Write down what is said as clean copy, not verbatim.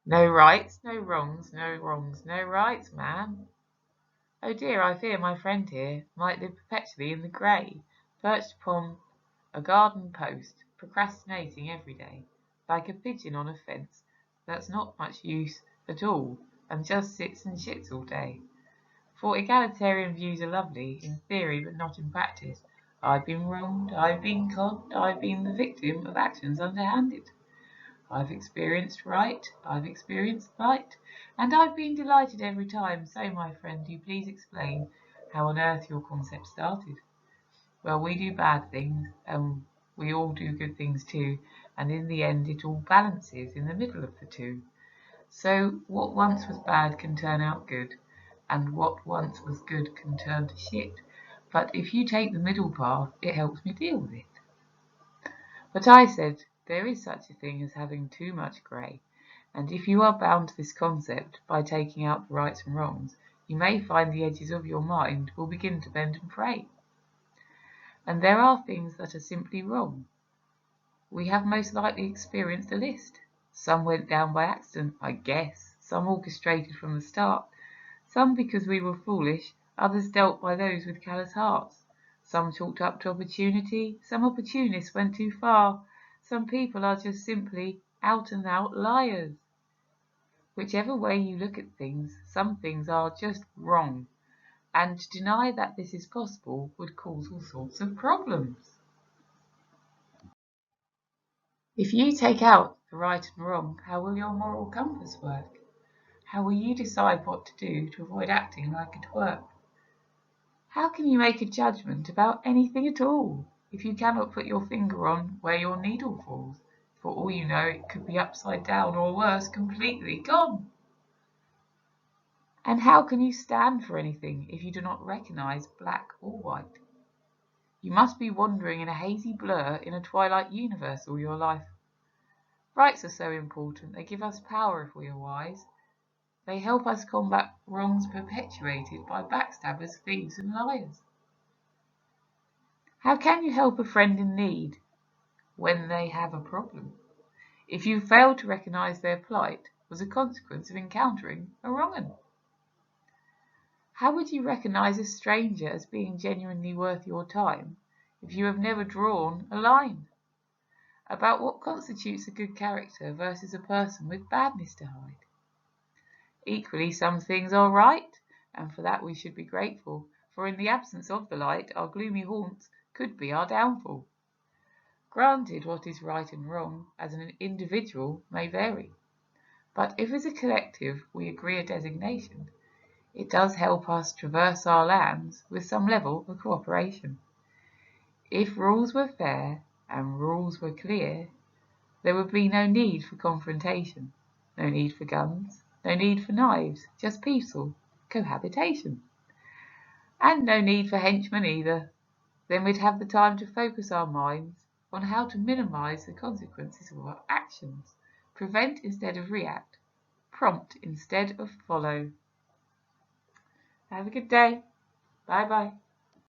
No rights, no wrongs, no wrongs, no rights, man. Oh dear, I fear my friend here might live perpetually in the grey, perched upon a garden post, procrastinating every day, like a pigeon on a fence that's not much use at all and just sits and shits all day. For egalitarian views are lovely in theory but not in practice. I've been wronged, I've been conned, I've been the victim of actions underhanded. I've experienced right, I've experienced light, and I've been delighted every time. So, my friend, do you please explain how on earth your concept started? Well, we do bad things, and we all do good things too, and in the end it all balances in the middle of the two. So what once was bad can turn out good, and what once was good can turn to shit. But if you take the middle path, it helps me deal with it. But I said, there is such a thing as having too much grey, and if you are bound to this concept by taking out the rights and wrongs, you may find the edges of your mind will begin to bend and fray. And there are things that are simply wrong. We have most likely experienced a list. Some went down by accident, I guess, some orchestrated from the start, some because we were foolish, others dealt by those with callous hearts. Some chalked up to opportunity, some opportunists went too far, some people are just simply out and out liars. Whichever way you look at things, some things are just wrong, and to deny that this is possible would cause all sorts of problems. If you take out the right and wrong, how will your moral compass work? How will you decide what to do to avoid acting like a twerp? How can you make a judgment about anything at all if you cannot put your finger on where your needle falls? For all you know, it could be upside down or worse, completely gone. And how can you stand for anything if you do not recognize black or white? You must be wandering in a hazy blur in a twilight universe all your life. Rights are so important, they give us power if we are wise. They help us combat wrongs perpetuated by backstabbers, thieves, and liars. How can you help a friend in need when they have a problem if you fail to recognize their plight was a consequence of encountering a wrong 'un? How would you recognize a stranger as being genuinely worth your time if you have never drawn a line about what constitutes a good character versus a person with badness to hide? Equally, some things are right, and for that we should be grateful, for in the absence of the light our gloomy haunts could be our downfall. Granted, what is right and wrong as an individual may vary, but if as a collective we agree a designation, it does help us traverse our lands with some level of cooperation. If rules were fair and rules were clear, there would be no need for confrontation, no need for guns, no need for knives, just peaceful cohabitation. And no need for henchmen either. Then we'd have the time to focus our minds on how to minimize the consequences of our actions, prevent instead of react, prompt instead of follow. Have a good day. Bye bye.